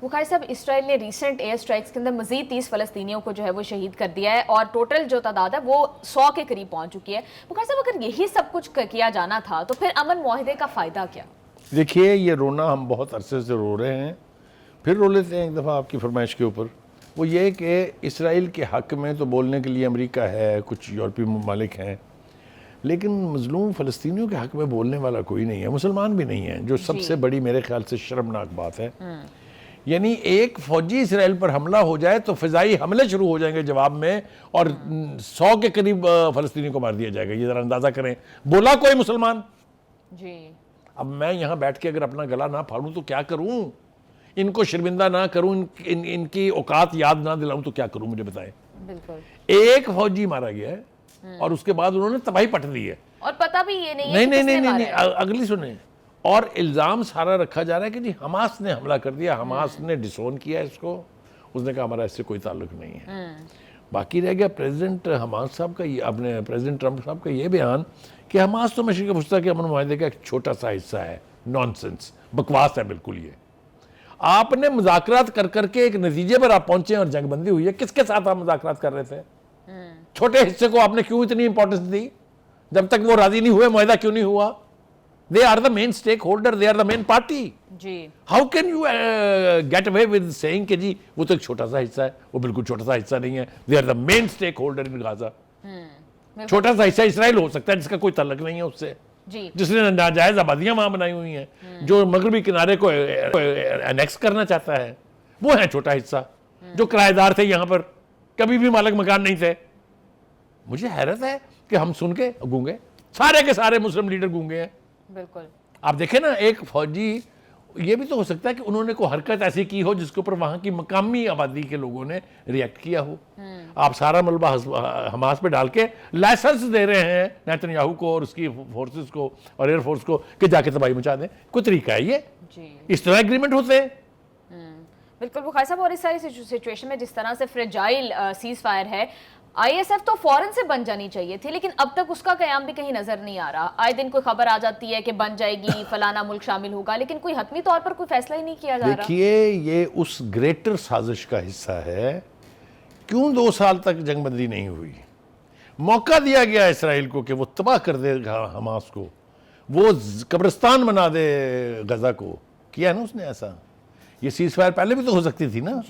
بخاری صاحب، اسرائیل نے recent year strikes کے اندر مزید 30 فلسطینیوں کو جو ہے وہ شہید کر دیا ہے اور ٹوٹل جو تعداد ہے وہ 100 کے قریب پہنچ چکی ہے. بخاری صاحب اگر یہی سب کچھ کیا جانا تھا تو پھر امن معاہدے کا فائدہ کیا؟ دیکھیے یہ رونا ہم بہت عرصے سے رو رہے ہیں، پھر رو لیتے ہیں ایک دفعہ آپ کی فرمائش کے اوپر. وہ یہ کہ اسرائیل کے حق میں تو بولنے کے لیے امریکہ ہے، کچھ یورپی ممالک ہیں، لیکن مظلوم فلسطینیوں کے حق میں بولنے والا کوئی نہیں ہے، مسلمان بھی نہیں ہے، جو سب سے بڑی میرے خیال سے شرمناک بات ہے. یعنی ایک فوجی اسرائیل پر حملہ ہو جائے تو فضائی حملے شروع ہو جائیں گے جواب میں، اور 100 کے قریب فلسطینیوں کو مار دیا جائے گا. یہ ذرا اندازہ کریں، بولا کوئی مسلمان؟ جی. اب میں یہاں بیٹھ کے اگر اپنا گلا نہ پھاڑوں تو کیا کروں؟ ان کو شرمندہ نہ کروں، ان کی اوقات یاد نہ دلاؤں تو کیا کروں؟ مجھے بتائیں. بالکل. ایک فوجی مارا گیا ہے اور اس کے بعد انہوں نے تباہی پٹ دی ہے، اور پتہ بھی یہ نہیں ہے کہ کس نے مارا ہے. اگلی سنیں. اور الزام سارا رکھا جا رہا ہے کہ جی حماس نے حملہ کر دیا، حماس نے ڈسون کیا اس کو. اس نے کہا ہمارا اس سے کوئی تعلق نہیں ہے. باقی رہ گیا پریزیڈنٹ حماس صاحب کا، اپنے پریزیڈنٹ ٹرمپ صاحب کا یہ بیان کہ حماس تو مشرق وسطیٰ کے امن معاہدے کا ایک چھوٹا سا حصہ ہے. نانسنس، بکواس ہے بالکل. یہ آپ نے مذاکرات کر کے ایک نتیجے پر آپ پہنچے اور جنگ بندی ہوئی ہے. کس کے ساتھ آپ مذاکرات کر رہے تھے؟ چھوٹے حصے کو آپ نے کیوں اتنی امپورٹنس دی؟ جب تک وہ راضی نہیں ہوئے معاہدہ کیوں نہیں ہوا؟ They are the main stakeholder, they are the main party. G. How can you get away with saying کہ جی وہ تو ایک چھوٹا سا حصہ ہے؟ وہ بالکل چھوٹا سا حصہ نہیں ہے. They are the main stakeholder in Gaza. چھوٹا سا حصہ اسرائیل ہو سکتا ہے جس کا کوئی تعلق نہیں ہے اس سے، جس نے ناجائز آبادیاں وہاں بنائی ہوئی ہیں، جو مغربی کنارے کو انیکس کرنا چاہتا ہے، وہ ہے چھوٹا حصہ. جو کرایہ دار تھے یہاں پر، کبھی بھی مالک مکان نہیں تھے. مجھے حیرت ہے کہ ہم سن کے گونگے، سارے کے سارے مسلم لیڈر گونگے ہیں. بالکل. آپ دیکھیں نا، ایک فوجی، یہ بھی تو ہو سکتا ہے کہ انہوں نے کوئی حرکت ایسی کی ہو جس کے اوپر وہاں کی مقامی آبادی کے لوگوں نے ریئیکٹ کیا ہو. آپ سارا ملبہ حماس پہ ڈال کے لائسنس دے رہے ہیں نیتن یاہو کو اور اس کی فورسز کو اور ایئر فورس کو کہ جا کے تباہی مچا دیں. کوئی طریقہ ہے یہ؟ اس طرح ایگریمنٹ ہوتے ہیں؟ بالکل بخاری صاحب. اور اس ساری سچویشن میں جس طرح سے فریجائل سیز فائر ہے، آئی ایس ایف تو فوراً سے بن جانی چاہیے تھی، لیکن اب تک اس کا قیام بھی کہیں نظر نہیں آ رہا. آئے دن کوئی خبر آ جاتی ہے کہ بن جائے گی، فلانا ملک شامل ہوگا، لیکن کوئی حتمی طور پر کوئی فیصلہ ہی نہیں کیا جا رہا. دیکھیے یہ اس گریٹر سازش کا حصہ ہے. کیوں 2 سال تک جنگ بندی نہیں ہوئی؟ موقع دیا گیا اسرائیل کو کہ وہ تباہ کر دے حماس کو، وہ قبرستان بنا دے غزہ کو. کیا نا اس نے ایسا. یہ سیز فائر پہلے بھی تو ہو سکتی تھی نا.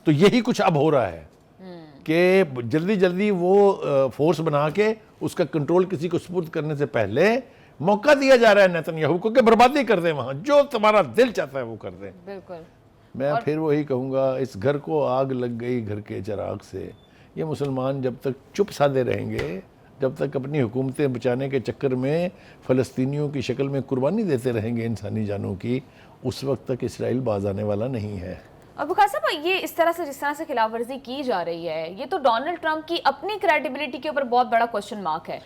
تو یہی کچھ اب ہو رہا ہے کہ جلدی جلدی وہ فورس بنا کے اس کا کنٹرول کسی کو سپرد کرنے سے پہلے موقع دیا جا رہا ہے نیتن یاہو کو کہ بربادی کر دیں، وہاں جو تمہارا دل چاہتا ہے وہ کر دیں. بالکل. میں پھر وہی کہوں گا، اس گھر کو آگ لگ گئی گھر کے چراغ سے. یہ مسلمان جب تک چپ سادے رہیں گے، جب تک اپنی حکومتیں بچانے کے چکر میں فلسطینیوں کی شکل میں قربانی دیتے رہیں گے انسانی جانوں کی، اس وقت تک اسرائیل باز آنے والا نہیں ہے. اور بخاری صاحب یہ اس طرح سے جس طرح سے خلاف ورزی کی جا رہی ہے، یہ تو ڈونلڈ ٹرمپ کی اپنی کریڈیبلٹی کے اوپر بہت بڑا کوسچن مارک ہے.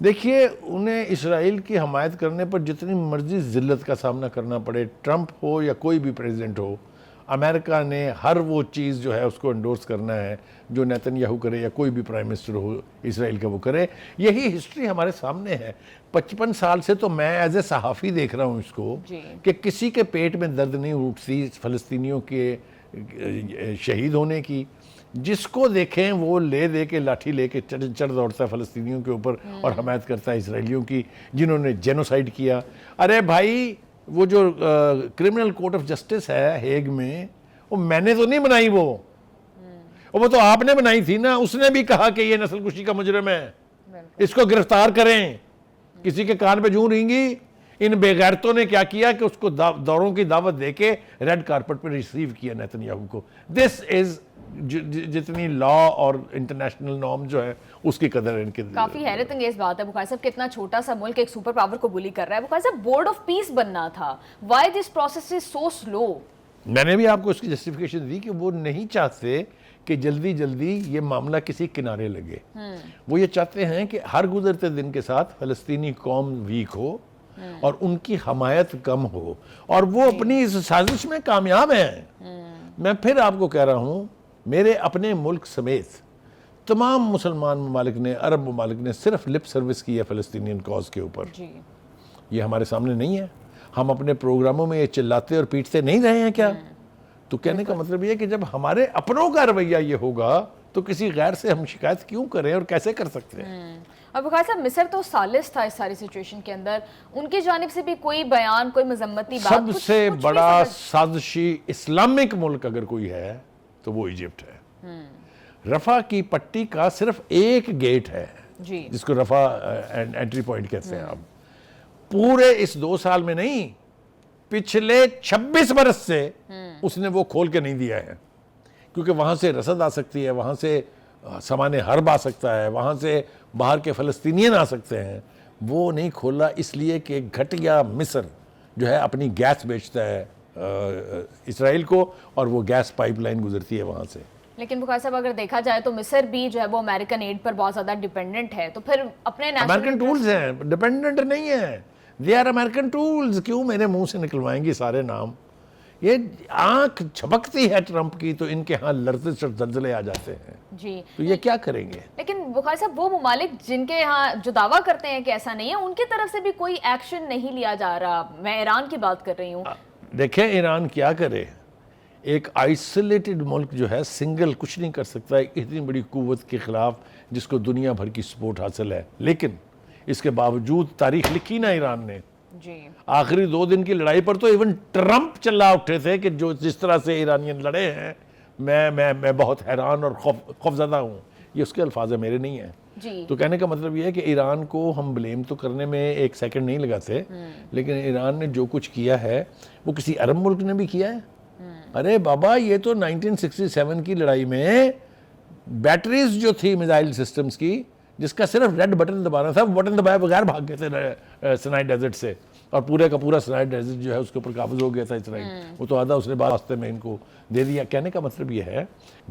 دیکھیے انہیں اسرائیل کی حمایت کرنے پر جتنی مرضی ذلت کا سامنا کرنا پڑے، ٹرمپ ہو یا کوئی بھی پریزیڈنٹ ہو، امریکہ نے ہر وہ چیز جو ہے اس کو انڈورس کرنا ہے جو نیتن یاہو کرے یا کوئی بھی پرائم منسٹر ہو اسرائیل کا وہ کرے. یہی ہسٹری ہمارے سامنے ہے. 55 سال سے تو میں ایز اے صحافی دیکھ رہا ہوں اس کو کہ کسی کے پیٹ میں درد نہیں اٹھتی فلسطینیوں کے شہید ہونے کی. جس کو دیکھیں وہ لے دے کے لاٹھی لے کے چڑھ دوڑتا ہے فلسطینیوں کے اوپر اور حمایت کرتا ہے اسرائیلیوں کی جنہوں نے جینوسائیڈ کیا. ارے بھائی وہ جو کرمنل کورٹ آف جسٹس ہے ہیگ میں، وہ میں نے تو نہیں بنائی، وہ تو آپ نے بنائی تھی نا. اس نے بھی کہا کہ یہ نسل کشی کا مجرم ہے، اس کو گرفتار کریں. کسی کے کان پہ جوں رہیں گی. ان بے غیرتوں نے کیا کیا کہ اس کو دوروں کی دعوت دے کے ریڈ کارپٹ پہ ریسیو کیا نیتن یاہو کو. دس از جتنی لا اور انٹرنیشنل نارم جو ہے اس کی قدر ان کے. کافی حیرت انگیز بات ہے بخاری صاحب کہ اتنا چھوٹا سا ملک ایک سپر پاور کو بلی کر رہا ہے. بخاری صاحب بورڈ آف پیس بننا تھا. وائی دس پروسیس از سو سلو؟ میں نے بھی آپ کو اس کی جسٹیفیکیشن دی کہ وہ نہیں چاہتے کہ جلدی جلدی یہ معاملہ کسی کنارے لگے. وہ یہ چاہتے ہیں کہ ہر گزرتے دن کے ساتھ فلسطینی قوم ویک ہو اور ان کی حمایت کم ہو، اور وہ اپنی اس سازش میں کامیاب ہیں. میں پھر آپ کو کہہ رہا ہوں، میرے اپنے ملک سمیت تمام مسلمان ممالک نے، عرب ممالک نے صرف لپ سروس کی ہے فلسطینین کاز کے اوپر. یہ ہمارے سامنے نہیں ہے. ہم اپنے پروگراموں میں یہ چلاتے اور پیٹتے نہیں رہے ہیں کیا تو کہنے کا مطلب یہ ہے کہ جب ہمارے اپنوں کا رویہ یہ ہوگا تو کسی غیر سے ہم شکایت کیوں کریں اور کیسے کر سکتے ہیں؟ اور بخاری صاحب مصر تو ثالث تھا اس ساری سچویشن کے اندر، ان کی جانب سے بھی کوئی بیان، کوئی مذمتی بات، سب سے بڑا سازشی اسلامک ملک اگر کوئی ہے تو وہ ایجپٹ ہے۔ رفح کی پٹی کا صرف ایک گیٹ ہے جی جس کو رفح انٹری پوائنٹ کہتے ہیں آپ، پورے اس 2 سال میں نہیں، پچھلے 26 برس سے اس نے وہ کھول کے نہیں دیا ہے، کیونکہ وہاں سے رسد آ سکتی ہے، وہاں سے سامان حرب آ سکتا ہے، وہاں سے باہر کے فلسطینین آ سکتے ہیں، وہ نہیں کھولا اس لیے کہ گھٹیا مصر جو ہے اپنی گیس بیچتا ہے اسرائیل کو، اور وہ گیس پائپ لائن گزرتی ہے وہاں سے۔ لیکن بخاری صاحب اگر دیکھا جائے تو مصر بھی جو ہے وہ امریکن ایڈ پر بہت زیادہ ڈیپینڈنٹ ہے، تو پھر اپنے امریکن ٹولز ہیں، ڈیپینڈنٹ نہیں ہیں، دے آر امریکن ٹولز۔ کیوں میرے منہ سے نکلوائیں گی سارے نام؟ یہ آنکھ جھپکتی ہے ٹرمپ کی تو ان کے ہاں لرزش اور زلزلے آ جاتے ہیں، جی، تو یہ کیا کریں گے؟ لیکن بخاری صاحب وہ ممالک جن کے یہاں جو دعویٰ کرتے ہیں کہ ایسا نہیں ہے، ان کی طرف سے بھی کوئی ایکشن نہیں لیا جا رہا۔ میں ایران کی بات کر رہی ہوں۔ دیکھیں ایران کیا کرے، ایک آئسولیٹڈ ملک جو ہے سنگل کچھ نہیں کر سکتا ایک اتنی بڑی قوت کے خلاف جس کو دنیا بھر کی سپورٹ حاصل ہے، لیکن اس کے باوجود تاریخ لکھی نا ایران نے۔ جی، آخری 2 دن کی لڑائی پر تو ایون ٹرمپ چلا اٹھے تھے کہ جو جس طرح سے ایرانین لڑے ہیں میں بہت حیران اور خوفزدہ ہوں، یہ اس کے الفاظ ہیں، میرے نہیں ہیں۔ جی، تو کہنے کا مطلب یہ ہے کہ ایران کو ہم بلیم تو کرنے میں ایک سیکنڈ نہیں لگاتے، لیکن ایران نے جو کچھ کیا ہے وہ کسی عرب ملک نے بھی کیا ہے؟ ارے بابا یہ تو 1967 کی لڑائی میں بیٹریز جو تھی میزائل سسٹمز کی، جس کا صرف ریڈ بٹن دبانا تھا، وہ بٹن دبائے بغیر بھاگ گئے تھے سنائی ڈیزرٹ سے، اور پورے کا پورا سنائی ڈیزرٹ جو ہے اس کے اوپر قابض ہو گیا تھا اسرائیل۔ وہ تو آدھا اس نے بعد راستے میں ان کو دے دیا۔ کہنے کا مطلب یہ ہے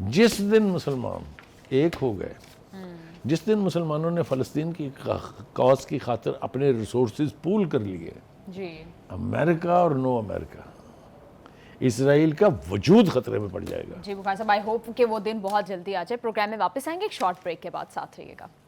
جس دن مسلمان ایک ہو گئے، جس دن مسلمانوں نے فلسطین کی کاز کی خاطر اپنے ریسورسز پول کر لیے، جی، امریکہ اور نو امریکہ، اسرائیل کا وجود خطرے میں پڑ جائے گا۔ جی بخاری صاحب، آئی ہوپ کہ وہ دن بہت جلدی آ جائے۔ پروگرام میں واپس آئیں گے ایک شارٹ بریک کے بعد، ساتھ رہیے گا۔